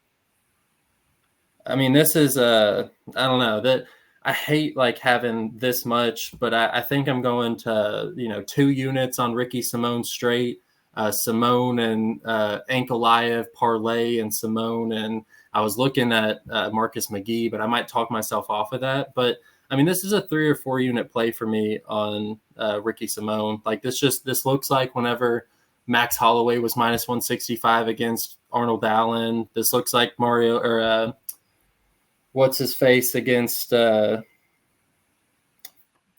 I mean, this is I don't know, that I hate like having this much, but I think I'm going to 2 units on Ricky Simón straight, Simón and Ankalaev parlay, and Simón, and I was looking at Marcus McGhee, but I might talk myself off of that. But I mean, this is a 3 or 4 unit play for me on Ricky Simón. Like, this looks like whenever Max Holloway was minus 165 against Arnold Allen. This looks like Mario or what's his face against I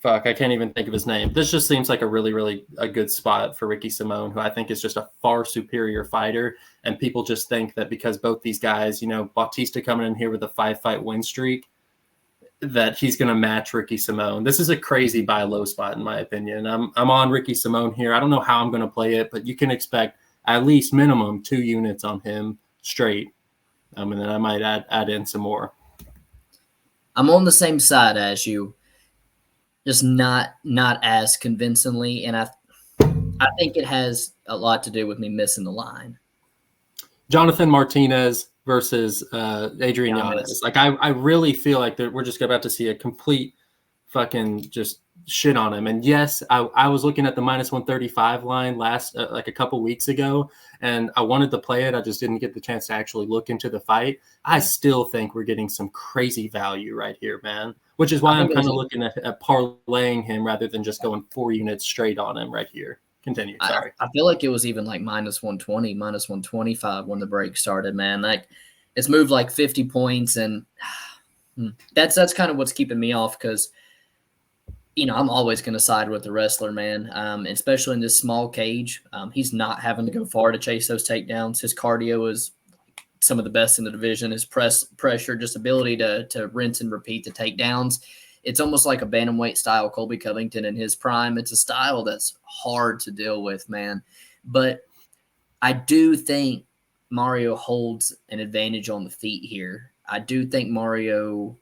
can't even think of his name. This just seems like a really, really a good spot for Ricky Simón, who I think is just a far superior fighter. And people just think that because both these guys, Bautista coming in here with a 5-fight win streak, that he's going to match Ricky Simón. This is a crazy buy low spot, in my opinion. I'm on Ricky Simón here. I don't know how I'm going to play it, but you can expect at least minimum 2 units on him straight. And then I might add in some more. I'm on the same side as you, just not as convincingly, and I think it has a lot to do with me missing the line. Jonathan Martinez versus Adrian Yanez. Like, I really feel like we're just about to see a complete fucking just shit on him. And yes, I was looking at the minus 135 line last like a couple weeks ago, and I wanted to play it. I just didn't get the chance to actually look into the fight. I still think we're getting some crazy value right here, man, which is why I'm kind of looking at parlaying him rather than just going 4 units straight on him right here. Continue. Sorry. I feel like it was even like minus 120, minus 125 when the break started, man. Like, it's moved like 50 points, and that's kind of what's keeping me off, because I'm always going to side with the wrestler, man, especially in this small cage. He's not having to go far to chase those takedowns. His cardio is some of the best in the division. His pressure, just ability to rinse and repeat the takedowns. It's almost like a bantamweight style Colby Covington in his prime. It's a style that's hard to deal with, man. But I do think Mario holds an advantage on the feet here. I do think Mario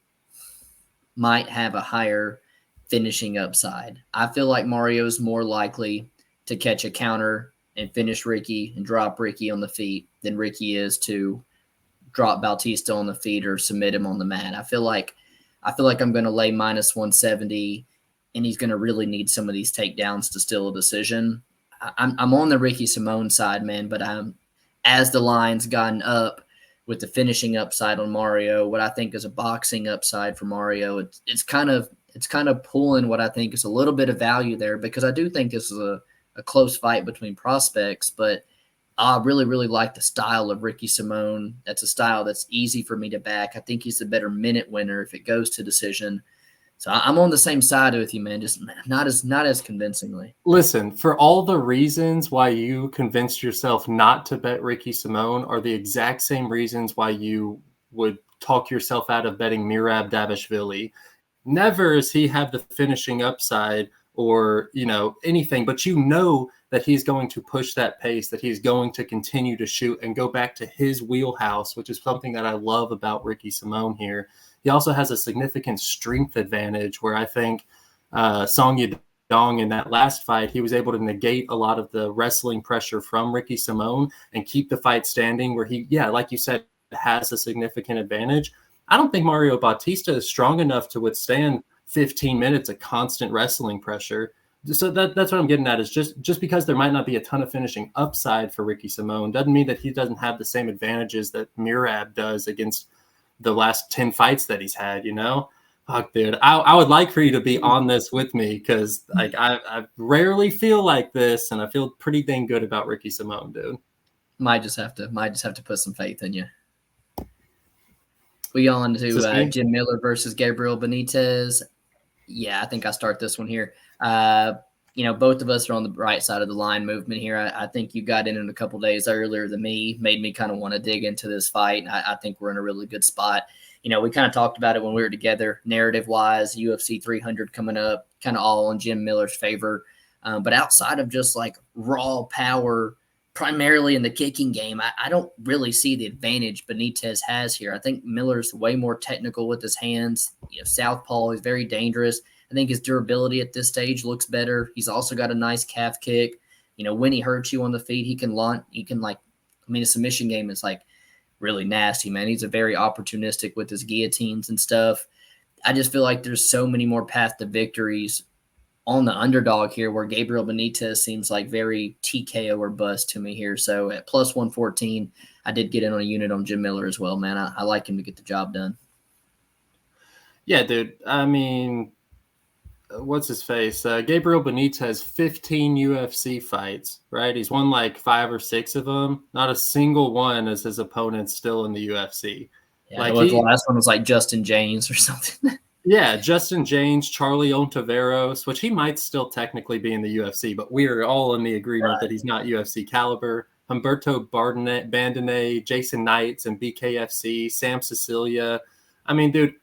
might have a higher finishing upside. I feel like Mario's more likely to catch a counter and finish Ricky and drop Ricky on the feet than Ricky is to drop Bautista on the feet or submit him on the mat. I feel like I'm going to lay minus 170, and he's going to really need some of these takedowns to steal a decision. I'm on the Ricky Simón side, man, but as the line's gotten up with the finishing upside on Mario, what I think is a boxing upside for Mario, it's kind of pulling what I think is a little bit of value there, because I do think this is a close fight between prospects, but I really, really like the style of Ricky Simón. That's a style that's easy for me to back. I think he's the better minute winner if it goes to decision. So I'm on the same side with you, man. Just not as convincingly. Listen, for all the reasons why you convinced yourself not to bet Ricky Simone are the exact same reasons why you would talk yourself out of betting Mirab Davishvili. Never does he have the finishing upside or, anything, but that he's going to push that pace, that he's going to continue to shoot and go back to his wheelhouse, which is something that I love about Ricky Simone here. He also has a significant strength advantage where I think Song Yadong in that last fight, he was able to negate a lot of the wrestling pressure from Ricky Simone and keep the fight standing where he, like you said, has a significant advantage. I don't think Mario Bautista is strong enough to withstand 15 minutes of constant wrestling pressure. So that's what I'm getting at is just because there might not be a ton of finishing upside for Ricky Simone doesn't mean that he doesn't have the same advantages that Mirab does against the last 10 fights that he's had, Fuck, dude. I would like for you to be on this with me because I rarely feel like this, and I feel pretty dang good about Ricky Simone, dude. Might just have to put some faith in you. We on to Jim Miller versus Gabriel Benitez. Yeah, I think I start this one here. Both of us are on the right side of the line movement here. I think you got in a couple days earlier than me, made me kind of want to dig into this fight. I think we're in a really good spot. We kind of talked about it when we were together, narrative-wise, UFC 300 coming up, kind of all in Jim Miller's favor. But outside of just like raw power, primarily in the kicking game, I don't really see the advantage Benitez has here. I think Miller's way more technical with his hands. Southpaw is very dangerous. I think his durability at this stage looks better. He's also got a nice calf kick. When he hurts you on the feet, he can launch. A submission game is really nasty, man. He's a very opportunistic with his guillotines and stuff. I just feel like there's so many more path to victories on the underdog here where Gabriel Benitez seems like very TKO or bust to me here. So at plus 114, I did get in on a unit on Jim Miller as well, man. I like him to get the job done. Yeah, dude. I mean, what's his face? Gabriel Benitez, 15 UFC fights, right? He's won 5 or 6 of them. Not a single one as his opponent's still in the UFC. Yeah, the last one was Justin James or something. Yeah, Justin James, Charlie Ontiveros, which he might still technically be in the UFC, but we are all in the agreement that he's not UFC caliber. Humberto Bandone, Jason Knights, and BKFC, Sam Cecilia. I mean, dude,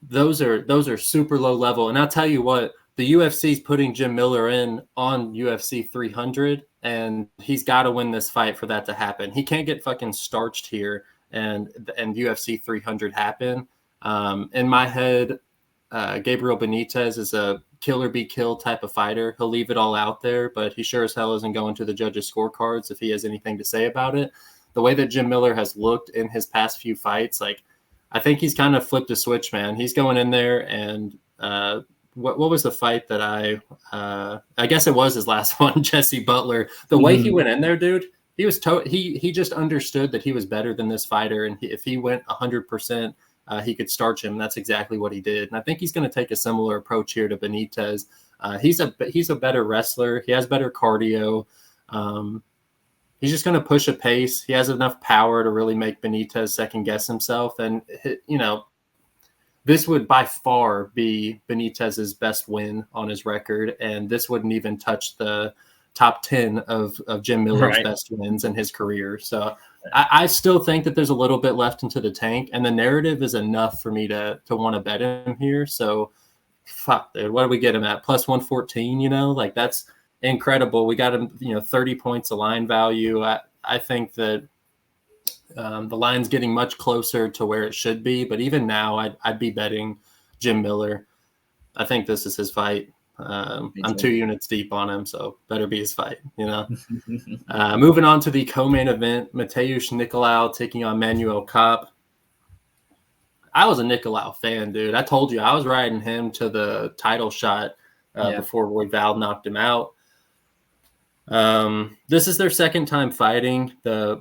those are super low level. And I'll tell you what, the UFC's putting Jim Miller in on UFC 300, and he's got to win this fight for that to happen. He can't get fucking starched here and UFC 300 happen. In my head, Gabriel Benitez is a kill or be killed type of fighter. He'll leave it all out there, but he sure as hell isn't going to the judges' scorecards if he has anything to say about it. The way that Jim Miller has looked in his past few fights, I think he's kind of flipped a switch, man. He's going in there and what was the fight that I guess it was his last one, Jesse Butler. The way he went in there, dude, he was he just understood that he was better than this fighter, and if he went 100%, he could starch him. That's exactly what he did. And I think he's going to take a similar approach here to Benitez. He's a better wrestler. He has better cardio. He's just going to push a pace. He has enough power to really make Benitez second guess himself. And, this would by far be Benitez's best win on his record. And this wouldn't even touch the top 10 of Jim Miller's best wins in his career. So I still think that there's a little bit left into the tank, and the narrative is enough for me to want to bet him here. So fuck, dude, what do we get him at? Plus 114, that's incredible. We got him, 30 points of line value. I think that the line's getting much closer to where it should be, but even now I'd be betting Jim Miller. I think this is his fight. I'm 2 units deep on him, so better be his fight, Moving on to the co-main event, Matheus Nicolau taking on Manuel Kape. I was a Nicolau fan, dude. I told you I was riding him to the title shot before Royval knocked him out. This is their second time fighting.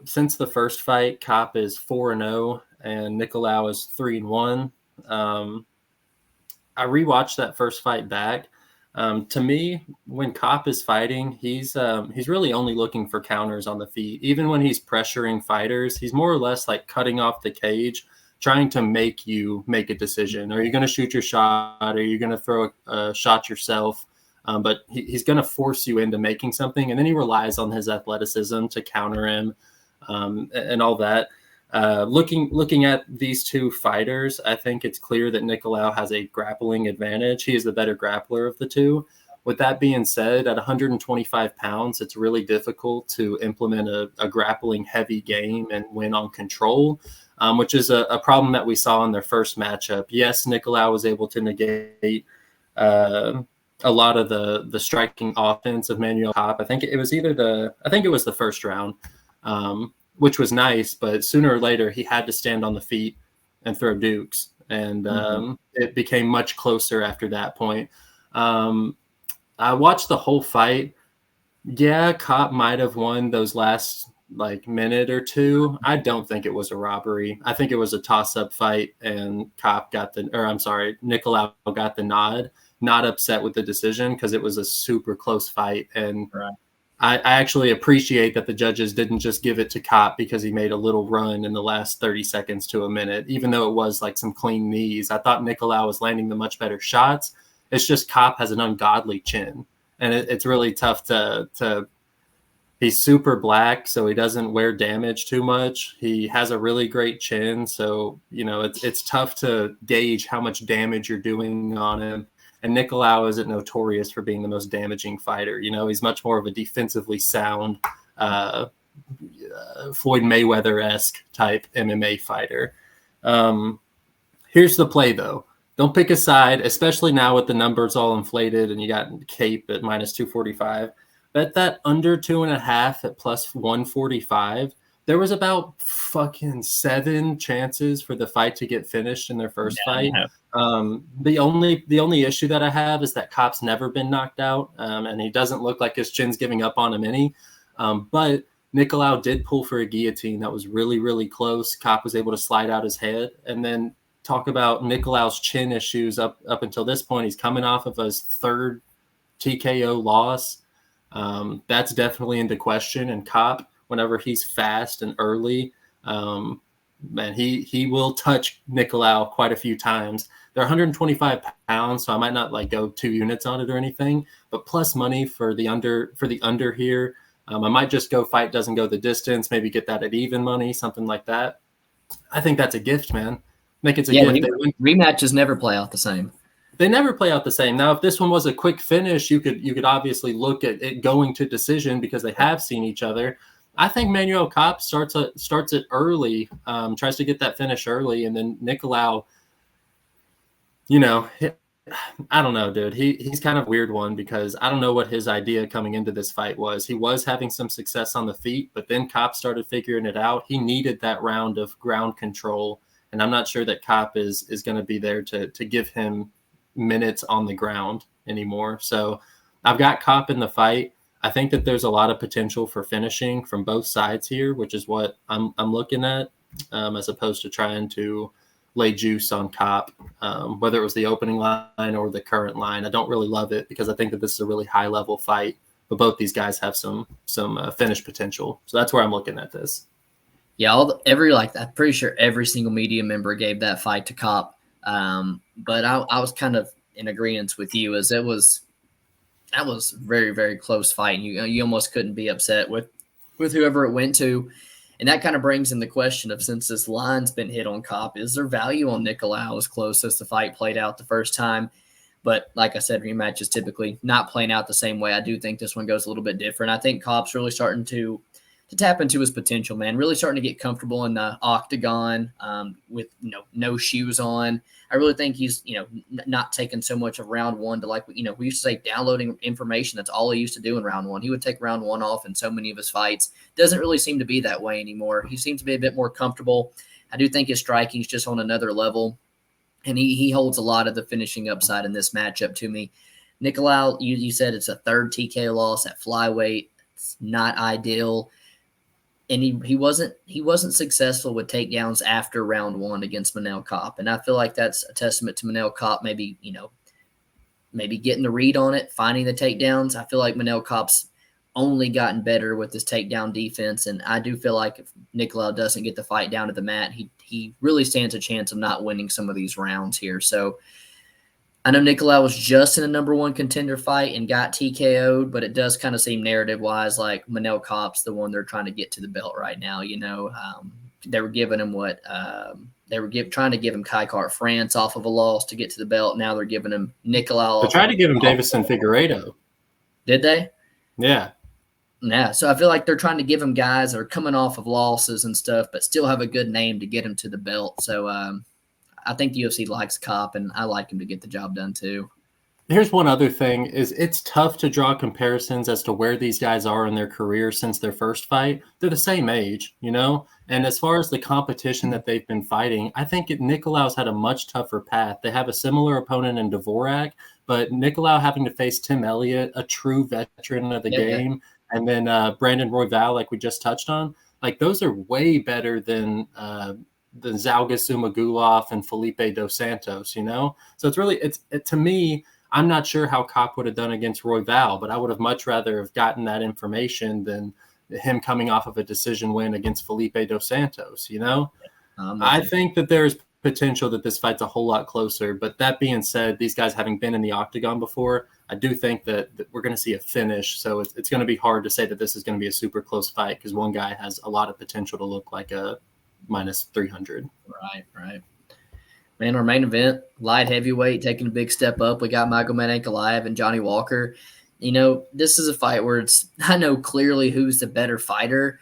Since the first fight, Kape is 4-0 and Nicolau is 3-1. I rewatched that first fight back. To me, when Kape is fighting, he's really only looking for counters on the feet. Even when he's pressuring fighters, he's more or less cutting off the cage trying to make you make a decision. Are you going to shoot your shot? Are you going to throw a shot yourself? But he's going to force you into making something, and then he relies on his athleticism to counter him and all that. Looking at these two fighters, I think it's clear that Nicolau has a grappling advantage. He is the better grappler of the two. With that being said, at 125 pounds, it's really difficult to implement a grappling heavy game and win on control, which is a problem that we saw in their first matchup. Yes, Nicolau was able to negate a lot of the striking offense of Manuel Kape. I think it was the first round, which was nice, but sooner or later he had to stand on the feet and throw dukes. And it became much closer after that point. I watched the whole fight. Yeah, Kape might have won those last minute or two. I don't think it was a robbery. I think it was a toss-up fight, and Nicolau got the nod. Not upset with the decision because it was a super close fight. And right. I actually appreciate that the judges didn't just give it to Kape because he made a little run in the last 30 seconds to a minute, even though it was some clean knees. I thought Nicolau was landing the much better shots. It's just Kape has an ungodly chin, and it's really tough to he's super black, so he doesn't wear damage too much. He has a really great chin, so it's tough to gauge how much damage you're doing on him. And Nicolau isn't notorious for being the most damaging fighter. He's much more of a defensively sound, Floyd Mayweather-esque type MMA fighter. Here's the play, though. Don't pick a side, especially now with the numbers all inflated and you got Kape at minus 245. Bet that under 2.5 at plus 145. There was about fucking 7 chances for the fight to get finished in their first fight. The only issue that I have is that Kape's never been knocked out, and he doesn't look like his chin's giving up on him any. But Nicolau did pull for a guillotine that was really, really close. Kape was able to slide out his head. And then talk about Nicolau's chin issues up until this point. He's coming off of his third TKO loss. That's definitely into question. And Kape, whenever he's fast and early, man, he will touch Nicolau quite a few times. They're 125 pounds, so I might not go 2 units on it or anything, but plus money for the under here. I might just go fight doesn't go the distance, maybe get that at even money, something like that. I think that's a gift, man. Gift. Rematches never play out the same. They never play out the same. Now, if this one was a quick finish, you could obviously look at it going to decision because they have seen each other. I think Manuel Kape starts it early, tries to get that finish early, and then Nicolau, I don't know, dude. He's kind of a weird one because I don't know what his idea coming into this fight was. He was having some success on the feet, but then Kape started figuring it out. He needed that round of ground control, and I'm not sure that Kape is going to be there to give him minutes on the ground anymore. So I've got Kape in the fight. I think that there's a lot of potential for finishing from both sides here, which is what I'm looking at, as opposed to trying to lay juice on Kape, whether it was the opening line or the current line. I don't really love it because I think that this is a really high level fight, but both these guys have some finish potential. So that's where I'm looking at this. Yeah, I'm pretty sure every single media member gave that fight to Kape. But I was kind of in agreement with you as that was very, very close fight. You almost couldn't be upset with whoever it went to. And that kind of brings in the question of, since this line's been hit on Kape, is there value on Nicolau as close as the fight played out the first time? But like I said, rematches typically not playing out the same way. I do think this one goes a little bit different. I think Kape's really starting to tap into his potential, man. Really starting to get comfortable in the octagon with no shoes on. I really think he's not taking so much of round one to we used to say downloading information. That's all he used to do in round one. He would take round one off in so many of his fights. Doesn't really seem to be that way anymore. He seems to be a bit more comfortable. I do think his striking is just on another level, and he holds a lot of the finishing upside in this matchup to me. Nicolau, you said it's a third TK loss at flyweight. It's not ideal. And he wasn't successful with takedowns after round one against Manel Kape. And I feel like that's a testament to Manel Kape maybe getting the read on it, finding the takedowns. I feel like Manel Kape's only gotten better with his takedown defense, and I do feel like if Nicolau doesn't get the fight down to the mat, he really stands a chance of not winning some of these rounds here. So I know Nicolau was just in a number one contender fight and got TKO'd, but it does kind of seem narrative-wise like Manel Kape's the one they're trying to get to the belt right now. They were giving him trying to give him Kai Kart France off of a loss to get to the belt. Now they're giving him Nicolau. They tried to give him Davison Figueiredo. Did they? Yeah. Yeah, so I feel like they're trying to give him guys that are coming off of losses and stuff, but still have a good name to get him to the belt. So I think the UFC likes Kape, and I like him to get the job done too. Here's one other thing is it's tough to draw comparisons as to where these guys are in their career since their first fight. They're the same age, And as far as the competition that they've been fighting, I think Nicolau's had a much tougher path. They have a similar opponent in Dvorak, but Nicolau having to face Tim Elliott, a true veteran of the game, and then Brandon Royval, like we just touched on, like those are way better than the Zhalgas Zhumagulov and Felipe dos Santos, So it's really, to me, I'm not sure how Kape would have done against Royval, but I would have much rather have gotten that information than him coming off of a decision win against Felipe dos Santos, I think that there's potential that this fight's a whole lot closer. But that being said, these guys having been in the octagon before, I do think that we're going to see a finish. So it's going to be hard to say that this is going to be a super close fight because one guy has a lot of potential to look like a minus 300. Right. Man, our main event, light heavyweight, taking a big step up. We got Magomed Ankalaev and Johnny Walker. This is a fight where I know clearly who's the better fighter.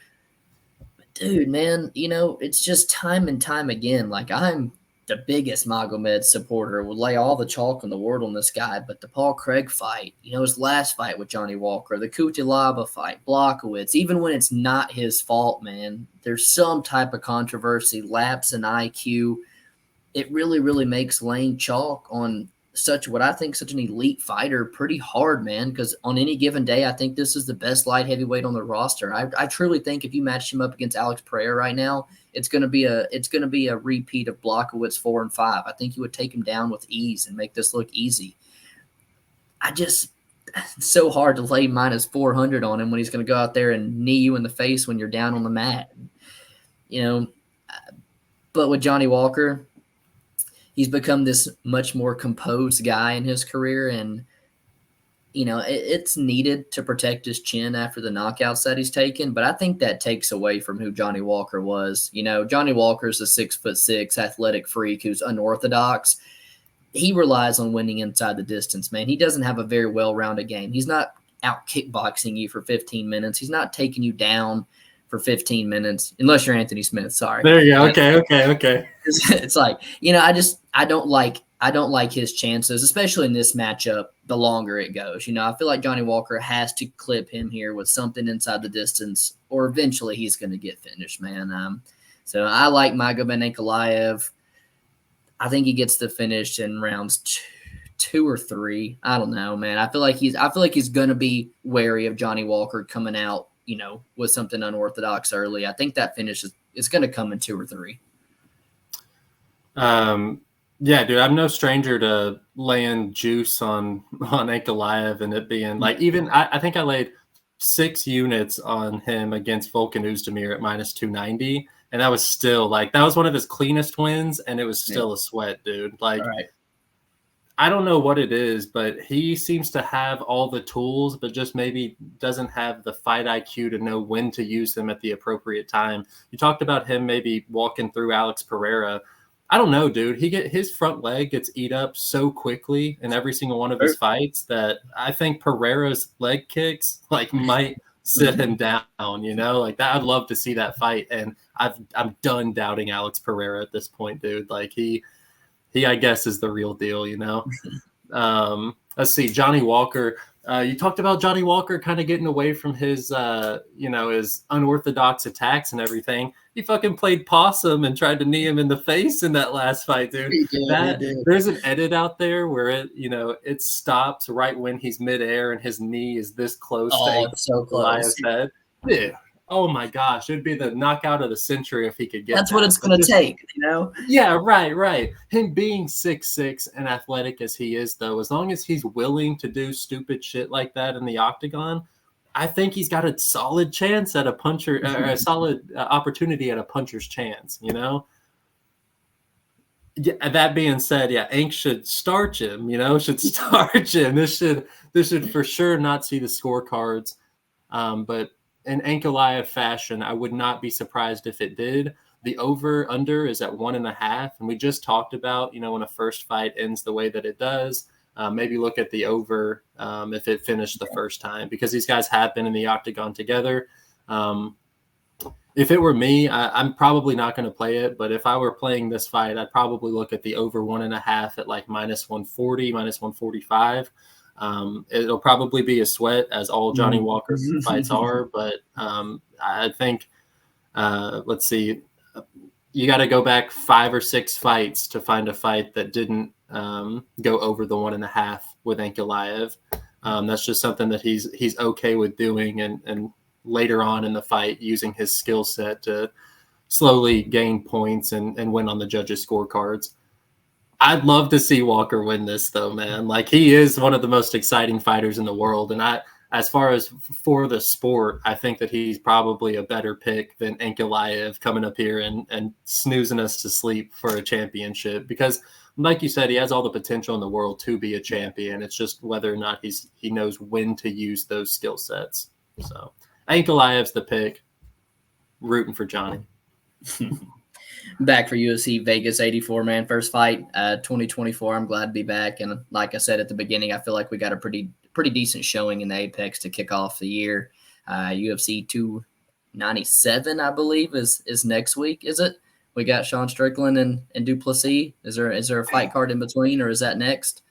But dude, man, it's just time and time again. Like, I'm the biggest Magomed supporter, would lay all the chalk in the world on this guy. But the Paul Craig fight, his last fight with Johnny Walker, the Kutilaba fight, Blachowicz, even when it's not his fault, man, there's some type of controversy, lapse in IQ. It really, really makes laying chalk on such an elite fighter pretty hard, man, because on any given day, I think this is the best light heavyweight on the roster. I truly think if you matched him up against Alex Pereira right now, it's going to be a repeat of Blachowicz 4 and 5. I think you would take him down with ease and make this look easy. It's so hard to lay minus 400 on him when he's going to go out there and knee you in the face when you're down on the mat. But with Johnny Walker, he's become this much more composed guy in his career, and it's needed to protect his chin after the knockouts that he's taken, but I think that takes away from who Johnny Walker was. Johnny Walker's a 6'6" athletic freak who's unorthodox. He relies on winning inside the distance, man. He doesn't have a very well-rounded game. He's not out kickboxing you for 15 minutes. He's not taking you down for 15 minutes, unless you're Anthony Smith. Sorry. There you go. Okay. It's like, I don't like his chances, especially in this matchup, the longer it goes. I feel like Johnny Walker has to clip him here with something inside the distance, or eventually he's going to get finished, man. So I like Magomed Ankalaev. I think he gets the finish in rounds two or three. I don't know, man. I feel like he's going to be wary of Johnny Walker coming out, with something unorthodox early. I think that finish is going to come in 2 or 3. Yeah, dude, I'm no stranger to laying juice on Ankalaev and it being like, even I think I laid 6 units on him against Volkan Oezdemir at minus 290. And that was still that was one of his cleanest wins. And it was still a sweat, dude. Right. I don't know what it is, but he seems to have all the tools, but just maybe doesn't have the fight IQ to know when to use them at the appropriate time. You talked about him maybe walking through Alex Pereira. I don't know, dude. His front leg gets eat up so quickly in every single one of his fights that I think Pereira's leg kicks might sit him down. That. I'd love to see that fight, and I'm done doubting Alex Pereira at this point, dude. He, I guess, is the real deal, Let's see, Johnny Walker. You talked about Johnny Walker kind of getting away from his, his unorthodox attacks and everything. He fucking played possum and tried to knee him in the face in that last fight, dude. He did. There's an edit out there where it stops right when he's midair and his knee is this close to Ankalaev's head. Dude. Oh my gosh, it'd be the knockout of the century if he could get That's what it's going to take, Yeah, right. Him being 6'6" and athletic as he is, though, as long as he's willing to do stupid shit like that in the octagon, I think he's got a solid chance at a puncher, or a solid opportunity at a puncher's chance, you know? Yeah, that being said, yeah, Ank should starch him, you know, should starch him. This should for sure not see the scorecards. But in Ankalaev fashion, I would not be surprised if it did. The over-under is at 1.5, and we just talked about, you know, when a first fight ends the way that it does, maybe look at the over if it finished the first time, because these guys have been in the octagon together. If it were me, I'm probably not going to play it, but if I were playing this fight, I'd probably look at the over 1.5 at like -140, -145. It'll probably be a sweat, as all Johnny Walker fights are, but I think, let's see, you got to go back 5 or 6 fights to find a fight that didn't go over the 1.5 with Ankalaev. That's just something that he's okay with doing, and later on in the fight using his skill set to slowly gain points and win on the judges' scorecards. I'd love to see Walker win this, though, man. Like, he is one of the most exciting fighters in the world. And as far as for the sport, I think that he's probably a better pick than Ankalaev coming up here and snoozing us to sleep for a championship. Because, like you said, he has all the potential in the world to be a champion. It's just whether or not he knows when to use those skill sets. So Ankalaev's the pick. Rooting for Johnny. Back for UFC Vegas 84, man. First fight, 2024. I'm glad to be back. And like I said at the beginning, I feel like we got a pretty decent showing in the Apex to kick off the year. UFC 297, I believe, is next week, is it? We got Sean Strickland and Duplessis. Is there a fight card in between, or is that next?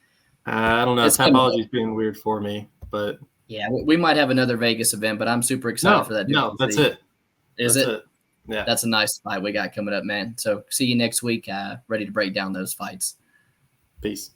I don't know. Typology's being weird for me, but yeah, we might have another Vegas event, but I'm super excited for that. No, that's it. Is it? Yeah. That's a nice fight we got coming up, man. So see you next week. Ready to break down those fights. Peace.